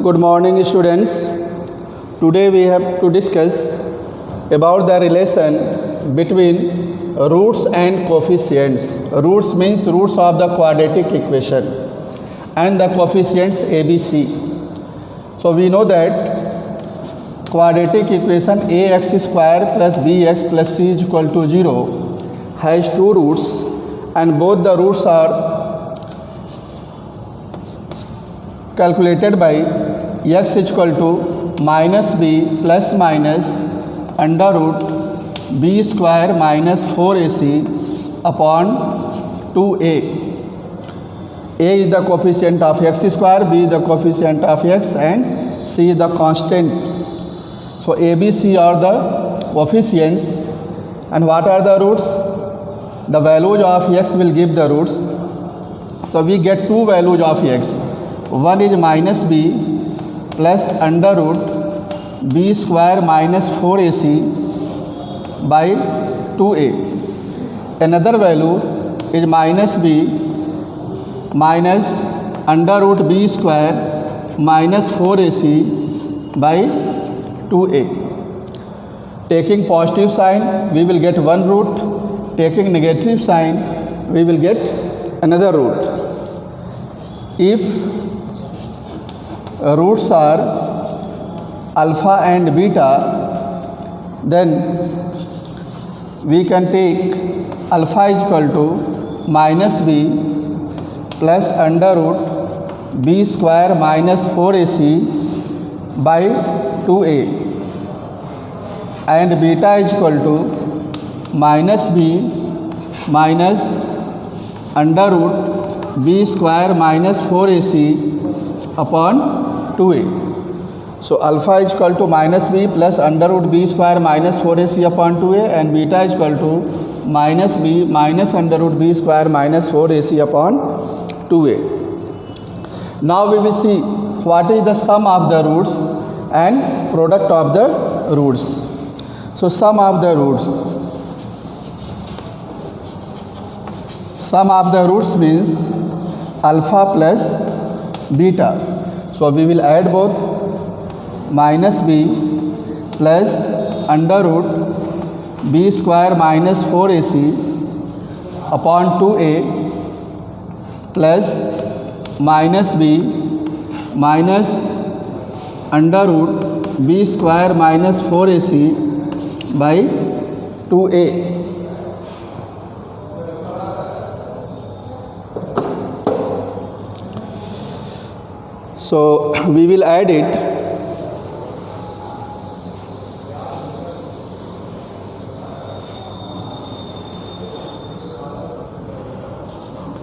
Good morning, students. Today we have to discuss about the relation between roots and coefficients. Roots means roots of the quadratic equation and the coefficients ABC. So we know that quadratic equation ax square plus bx plus c is equal to 0 has two roots, and both the roots are calculated by x is equal to minus b plus minus under root b square minus 4ac upon 2a. A is the coefficient of x square, b is the coefficient of x, and c is the constant. So a, b, c are the coefficients, and what are the roots? The values of x will give the roots. So we get two values of x. One is minus b plus under root b square minus 4ac by 2a. Another value is minus b minus under root b square minus 4ac by 2a. Taking positive sign, we will get one root. Taking negative sign, we will get another root. If roots are alpha and beta, then we can take alpha is equal to minus b plus under root b square minus 4ac by 2a, and beta is equal to minus b minus under root b square minus 4ac upon 2a. So alpha is equal to minus b plus under root b square minus 4ac upon 2a, and beta is equal to minus b minus under root b square minus 4ac upon 2a. Now we will see what is the sum of the roots and product of the roots. So sum of the roots. Sum of the roots means alpha plus beta. So we will add both minus b plus under root b square minus 4ac upon 2a plus minus b minus under root b square minus 4ac by 2a. So we will add it.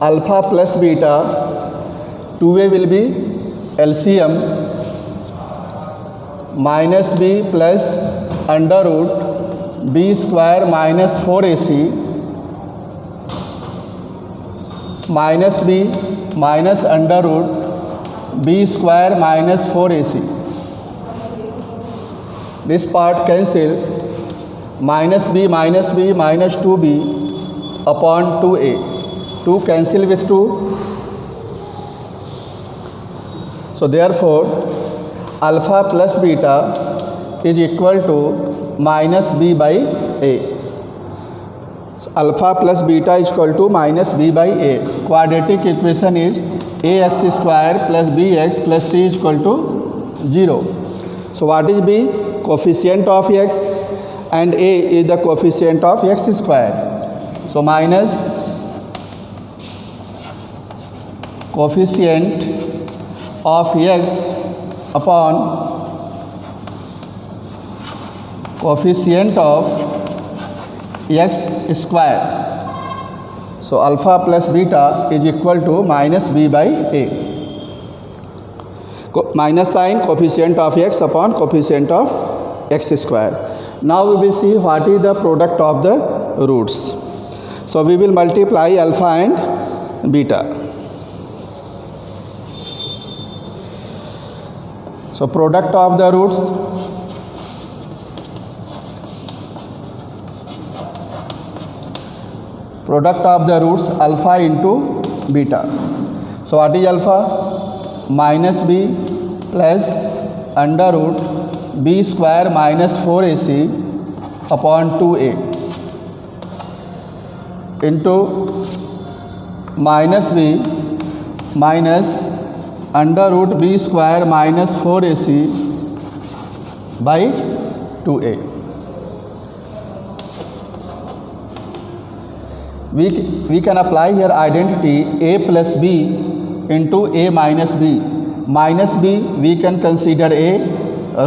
Alpha plus beta, 2a will be LCM, minus b plus under root b square minus 4ac minus b minus under root b square minus 4ac. This part cancel. Minus b minus 2b upon 2a. 2 cancel with 2. So therefore alpha plus beta is equal to minus b by a. So alpha plus beta is equal to minus b by a. Quadratic equation is ax square plus bx plus c is equal to 0. So what is b? Coefficient of x, and a is the coefficient of x square. So minus coefficient of x upon coefficient of x square. So alpha plus beta is equal to minus b by a. Minus sign, coefficient of x upon coefficient of x square. Now we will see what is the product of the roots. So we will multiply alpha and beta. So product of the roots. Product of the roots alpha into beta. So what is alpha? Minus b plus under root b square minus 4ac upon 2a into minus b minus under root b square minus 4ac by 2a. We can apply here identity a plus b into a minus b. Minus b we can consider a,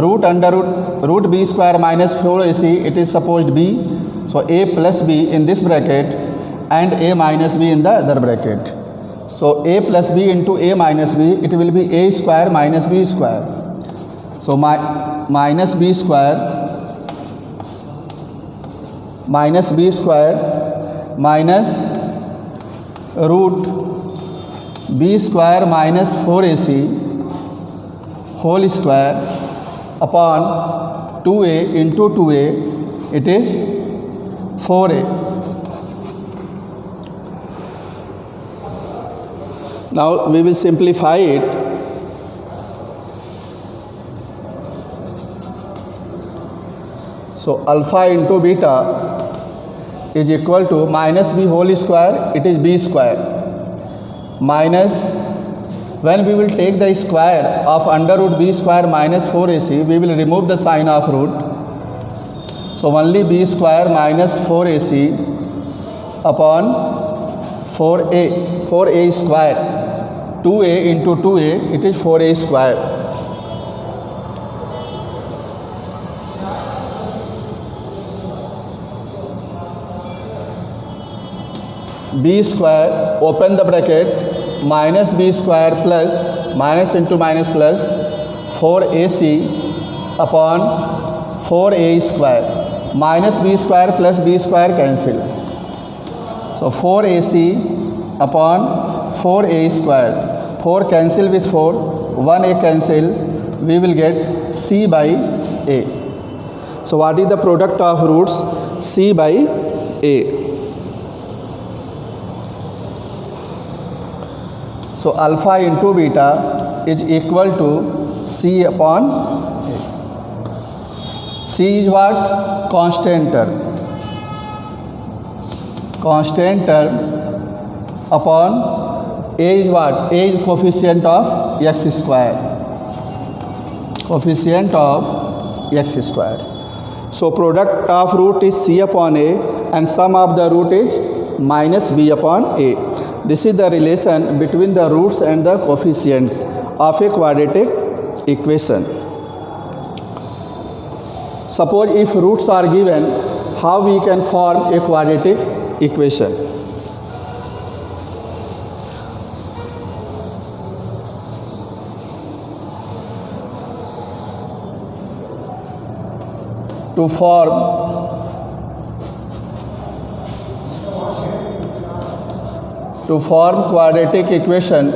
root under root b square minus 4ac, it is supposed b. So a plus b in this bracket and a minus b in the other bracket. So a plus b into a minus b, it will be a square minus b square. So minus b square minus root b square minus 4ac whole square upon 2a into 2a, it is 4a. Now we will simplify it. So alpha into beta is equal to minus b whole square, it is b square, minus, when we will take the square of under root b square minus 4ac, we will remove the sign of root. So only b square minus 4ac upon 4a square, 2a into 2a, it is 4a square. B square, open the bracket, minus b square plus, minus into minus plus, 4ac upon 4a square, minus b square plus b square cancel. So 4ac upon 4a square, 4 cancel with 4, 1a cancel, we will get c by a. So what is the product of roots? C by a. So alpha into beta is equal to c upon a. C is what? Constant term. Constant term upon a is what? A is coefficient of x square. Coefficient of x square. So product of root is c upon a and sum of the root is minus b upon a. This is the relation between the roots and the coefficients of a quadratic equation. Suppose if roots are given, how we can form a quadratic equation? To form quadratic equation,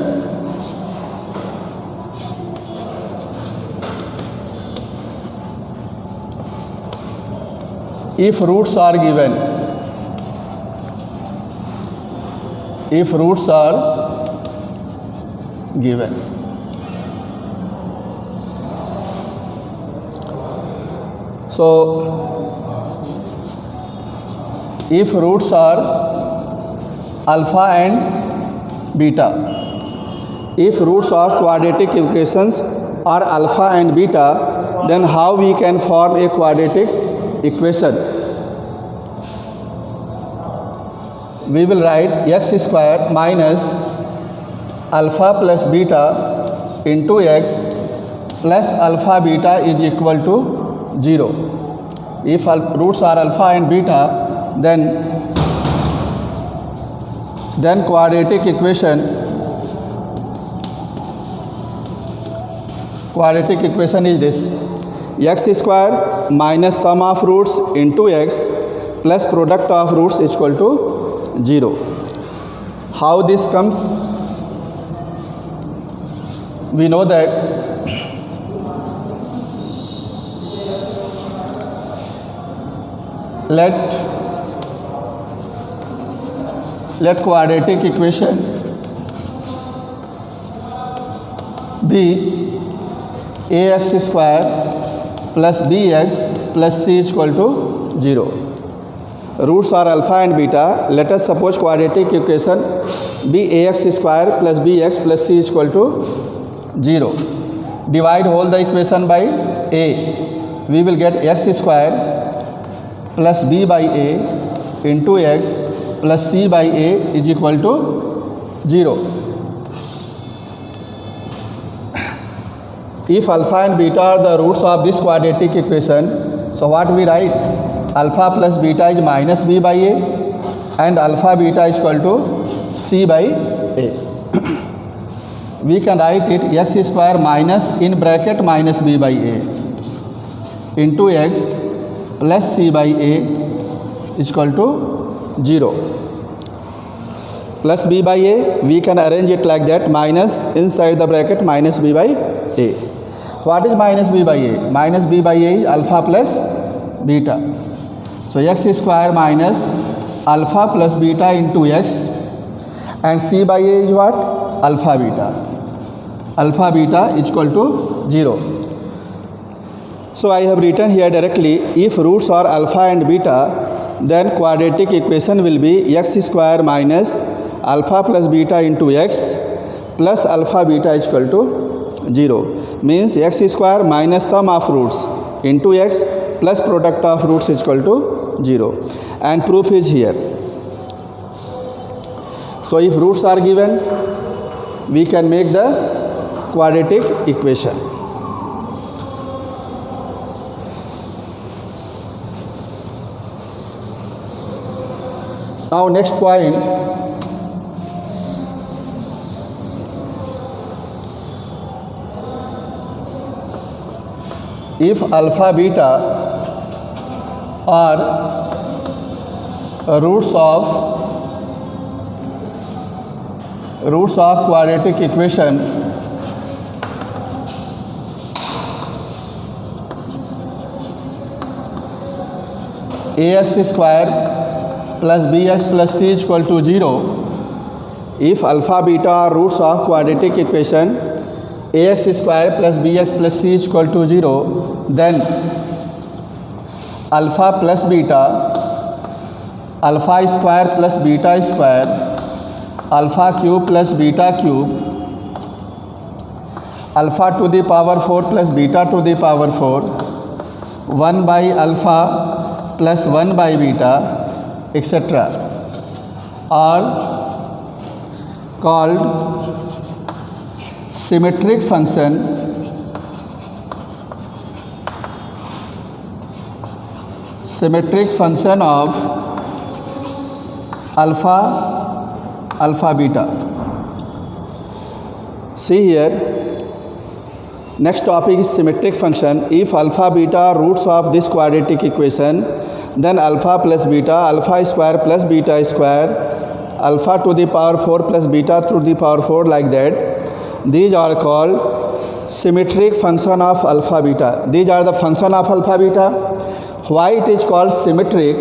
if roots are given, so if roots are alpha and beta, if roots of quadratic equations are alpha and beta, then how we can form a quadratic equation? We will write x square minus alpha plus beta into x plus alpha beta is equal to 0. If roots are alpha and beta, then quadratic equation is this: x square minus sum of roots into x plus product of roots is equal to 0. How this comes? We know that let quadratic equation be ax square plus bx plus c is equal to 0. Roots are alpha and beta. Let us suppose quadratic equation be ax square plus bx plus c is equal to 0. Divide whole the equation by a. We will get x square plus b by a into x plus c by a is equal to 0. If alpha and beta are the roots of this quadratic equation, so what we write? Alpha plus beta is minus b by a and alpha beta is equal to c by a. We can write it x square minus in bracket minus b by a into x plus c by a is equal to 0. Plus b by a, we can arrange it like that, minus inside the bracket minus b by a. What is minus b by a? Minus b by a is alpha plus beta. So x square minus alpha plus beta into x and c by a is what? Alpha beta. Alpha beta is equal to 0. So I have written here directly, if roots are alpha and beta, then quadratic equation will be x square minus alpha plus beta into x plus alpha beta is equal to 0. Means x square minus sum of roots into x plus product of roots is equal to 0. And proof is here. So if roots are given, we can make the quadratic equation. Now next point, if alpha beta are roots of quadratic equation, ax square plus bx plus c is equal to 0. If alpha beta are roots of quadratic equation ax square plus bx plus c is equal to 0, then alpha plus beta, alpha square plus beta square, alpha cube plus beta cube, alpha to the power 4 plus beta to the power 4, 1 by alpha plus 1 by beta, etc. are called symmetric function of alpha beta. See here, next topic is symmetric function. If alpha beta are roots of this quadratic equation, then alpha plus beta, alpha square plus beta square, alpha to the power 4 plus beta to the power 4, like that. These are called symmetric function of alpha beta. These are the function of alpha beta. Why it is called symmetric?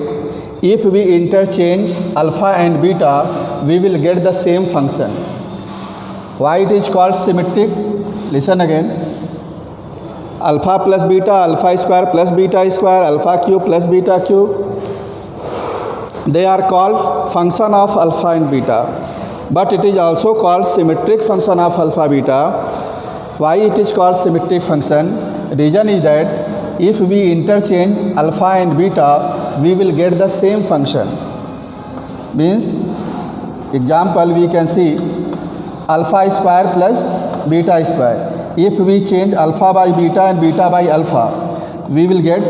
If we interchange alpha and beta, we will get the same function. Why it is called symmetric? Listen again. Alpha plus beta, alpha square plus beta square, alpha cube plus beta cube, they are called function of alpha and beta. But it is also called symmetric function of alpha beta. Why it is called symmetric function? Reason is that if we interchange alpha and beta, we will get the same function. Means, example we can see alpha square plus beta square. If we change alpha by beta and beta by alpha, we will get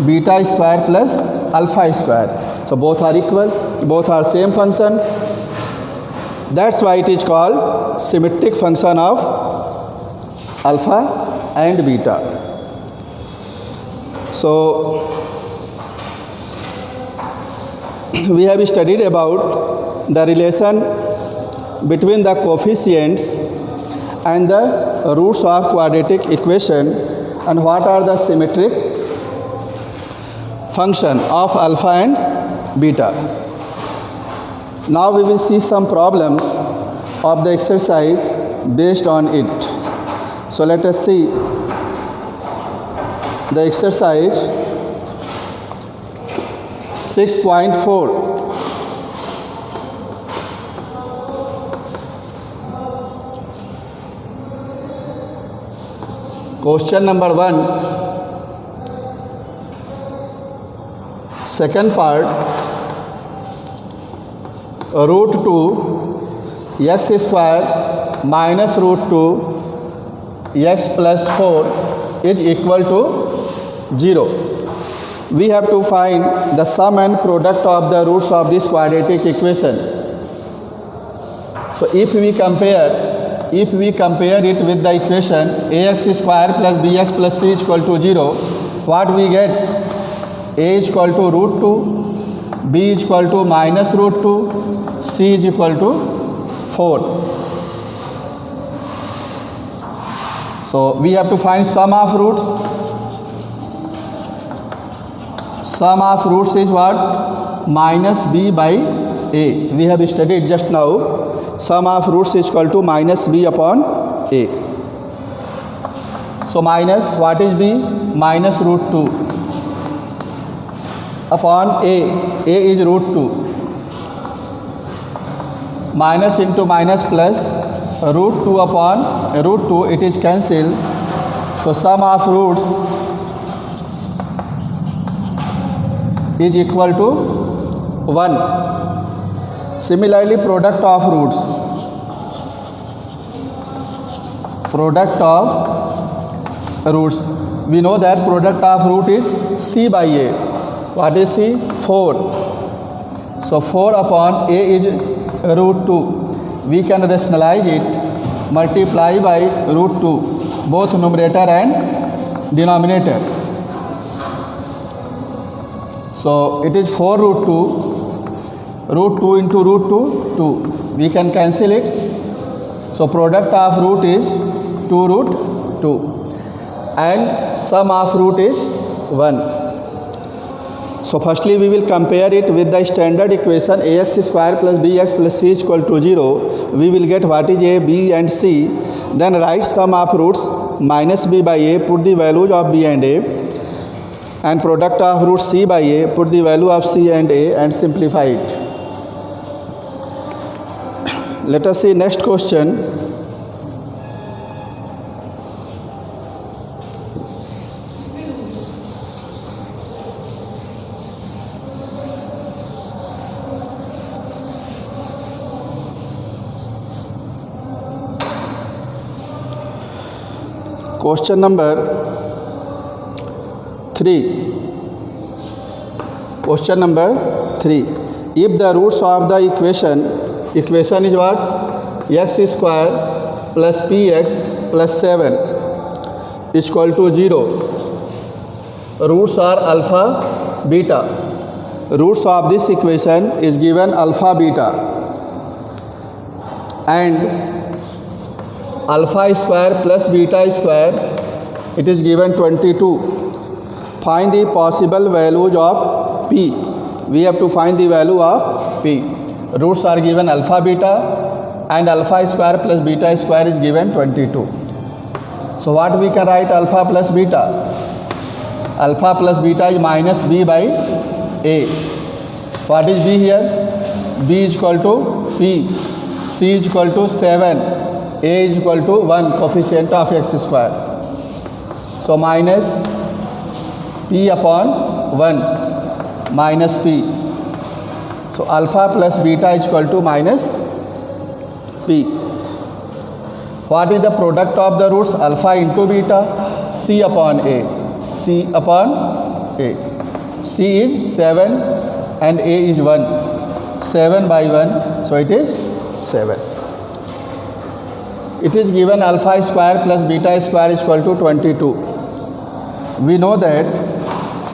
beta square plus alpha square. So both are equal, both are same function. That's why it is called symmetric function of alpha and beta. So we have studied about the relation between the coefficients and the roots of quadratic equation and what are the symmetric function of alpha and beta. Now we will see some problems of the exercise based on it. So let us see the exercise 6.4. Question number 1, second part, root 2 x square minus root 2 x plus 4 is equal to 0. We have to find the sum and product of the roots of this quadratic equation. So if we compare it with the equation ax square plus bx plus c is equal to 0, what we get? A is equal to root 2, b is equal to minus root 2, c is equal to 4. So we have to find sum of roots. Sum of roots is what? Minus b by a. We have studied just now. Sum of roots is equal to minus b upon a. So minus, what is b? Minus root 2 upon a. A is root 2. Minus into minus plus root 2 upon root 2, it is cancelled. So sum of roots is equal to 1. Similarly, product of roots. Product of roots. We know that product of root is c by a. What is c? 4. So 4 upon a is root 2. We can rationalize it. Multiply by root 2, both numerator and denominator. So it is 4 root 2. Root 2 into root 2, 2. We can cancel it. So product of root is 2 root 2. And sum of root is 1. So firstly we will compare it with the standard equation ax square plus bx plus c is equal to 0. We will get what is a, b and c. Then write sum of roots minus b by a, put the values of b and a. And product of root c by a, put the value of c and a and simplify it. Let us see next question. Question number 3. Question number 3. If the roots of the equation is what? X square plus px plus 7 is equal to 0. Roots are alpha, beta. Roots of this equation is given alpha, beta. And alpha square plus beta square, it is given 22. Find the possible values of p. We have to find the value of p. Roots are given alpha, beta, and alpha square plus beta square is given 22. So what we can write alpha plus beta? Alpha plus beta is minus b by a. What is b here? B is equal to p. C is equal to 7. A is equal to 1, coefficient of x square. So minus p upon 1 minus p. So alpha plus beta is equal to minus p. What is the product of the roots? Alpha into beta, c upon a. C upon a. C is 7 and a is 1. 7 by 1, so it is 7. It is given alpha square plus beta square is equal to 22. We know that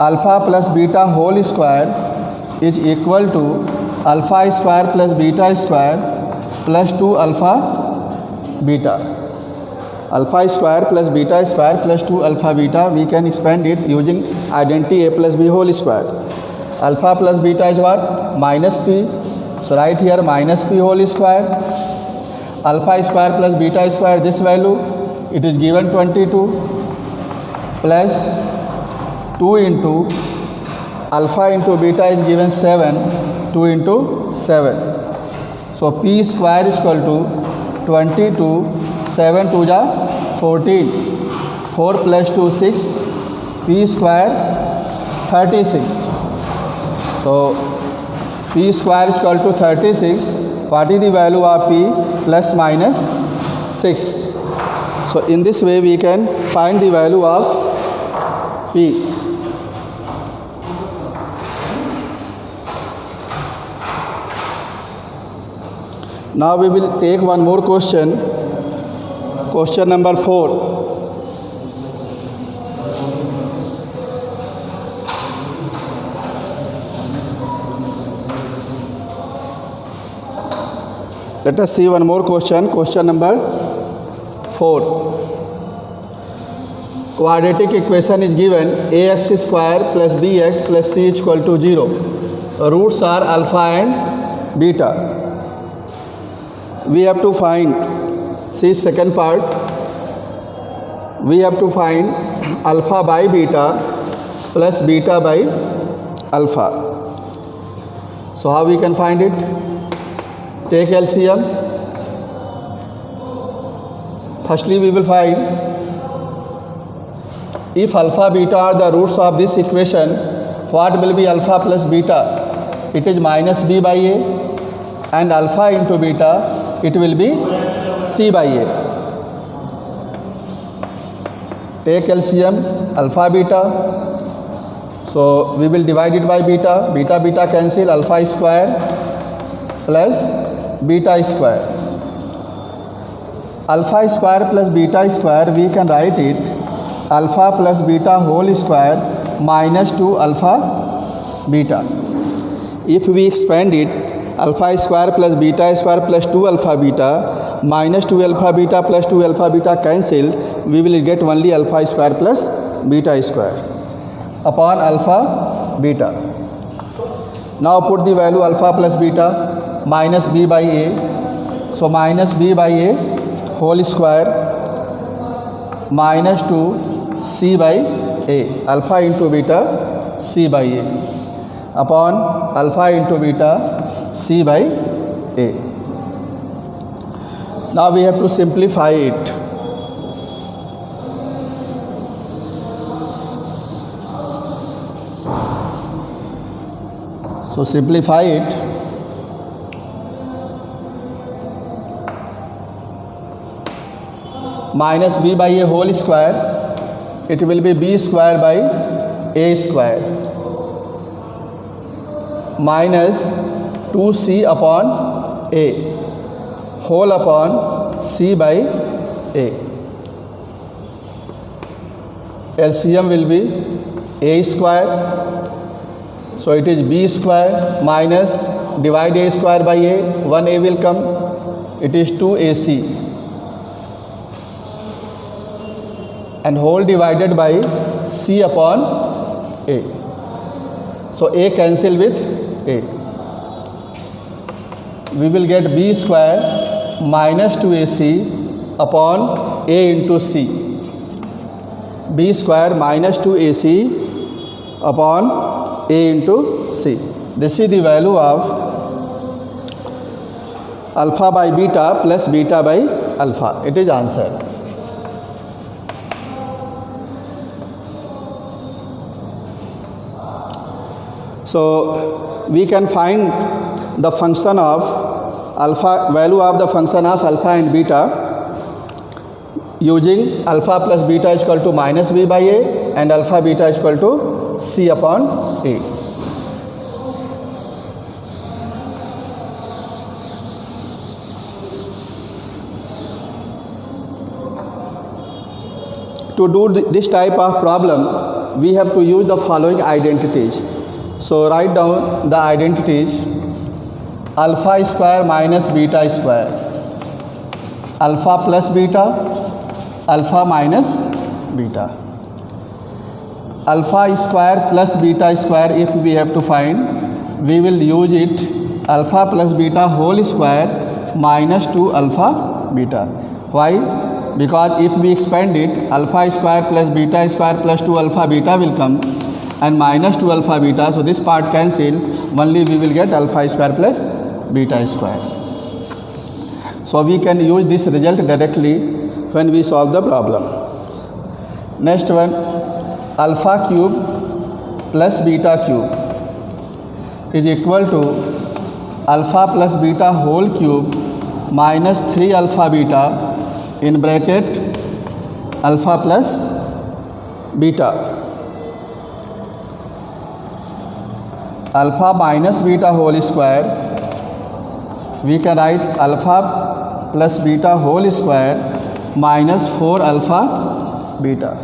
alpha plus beta whole square is equal to alpha square plus beta square plus 2 alpha beta. Alpha square plus beta square plus 2 alpha beta, we can expand it using identity a plus b whole square. Alpha plus beta is what? Minus p. So write here minus p whole square. Alpha square plus beta square, this value, it is given 22 plus 2 into alpha into beta is given 7, 2 into 7. So p square is equal to 22, 7 to the 14, 4 plus 2 6, p square 36. So p square is equal to 36. What is the value of p? Plus minus 6. So in this way we can find the value of p. Now we will take one more question. Question number 4. Let us see one more question. Question number 4. Quadratic equation is given ax square plus bx plus c is equal to 0. Roots are alpha and beta. We have to find, see second part, we have to find alpha by beta plus beta by alpha. So how we can find it? Take LCM. Firstly we will find if alpha beta are the roots of this equation, what will be alpha plus beta? It is minus b by a, and alpha into beta it will be c by a. Take LCM, alpha beta. So we will divide it by beta. Beta beta cancel, alpha square plus beta square. Alpha square plus beta square, we can write it alpha plus beta whole square minus 2 alpha beta. If we expand it, alpha square plus beta square plus 2 alpha beta minus 2 alpha beta plus 2 alpha beta cancelled, we will get only alpha square plus beta square upon alpha beta. Now put the value alpha plus beta, minus b by a. So minus b by a whole square minus 2 c by a, alpha into beta c by a, upon alpha into beta c by a. Now we have to simplify it. So simplify it. Minus b by a whole square, it will be b square by a square minus 2c upon a whole upon c by a. LCM will be a square, so it is b square minus divide a square by a, 1a will come, it is 2ac, and whole divided by c upon a. So a cancel with a. We will get b square minus 2ac upon a into c. b square minus 2ac upon a into c. This is the value of alpha by beta plus beta by alpha. It is answered. So we can find the function of alpha, value of the function of alpha and beta using alpha plus beta is equal to minus b by a and alpha beta is equal to c upon a. To do this type of problem, we have to use the following identities. So write down the identities: alpha square minus beta square, alpha plus beta, alpha minus beta. Alpha square plus beta square, if we have to find, we will use it alpha plus beta whole square minus 2 alpha beta. Why? Because if we expand it, alpha square plus beta square plus 2 alpha beta will come, and minus 2 alpha beta. So this part cancel, only we will get alpha square plus beta square. So we can use this result directly when we solve the problem. Next one, alpha cube plus beta cube is equal to alpha plus beta whole cube minus 3 alpha beta in bracket alpha plus beta. Alpha minus beta whole square, we can write alpha plus beta whole square minus 4 alpha beta.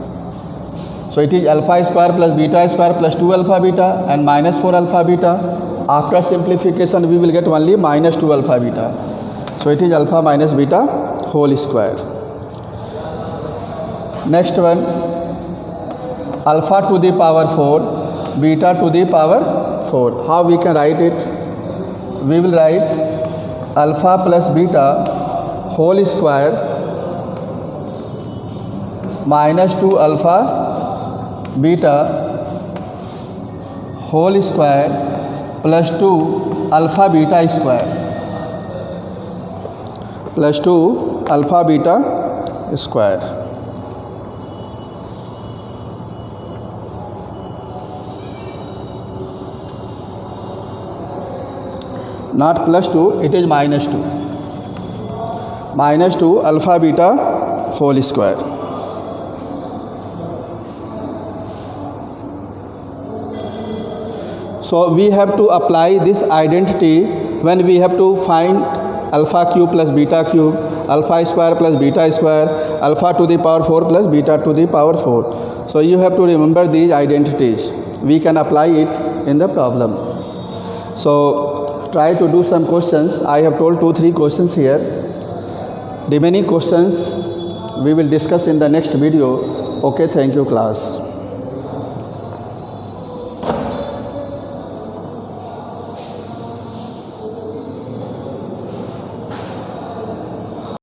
So it is alpha square plus beta square plus 2 alpha beta and minus 4 alpha beta. After simplification we will get only minus 2 alpha beta. So it is alpha minus beta whole square. Next one, alpha to the power 4, beta to the power 4. How we can write it? We will write alpha plus beta whole square minus 2 alpha beta whole square plus 2 alpha beta square plus 2 alpha beta square. Not plus 2, it is minus 2. Minus 2 alpha beta whole square. So we have to apply this identity when we have to find alpha cube plus beta cube, alpha square plus beta square, alpha to the power 4 plus beta to the power 4. So you have to remember these identities. We can apply it in the problem. So try to do some questions. I have told 2-3 questions here. Remaining questions we will discuss in the next video. Okay, thank you class.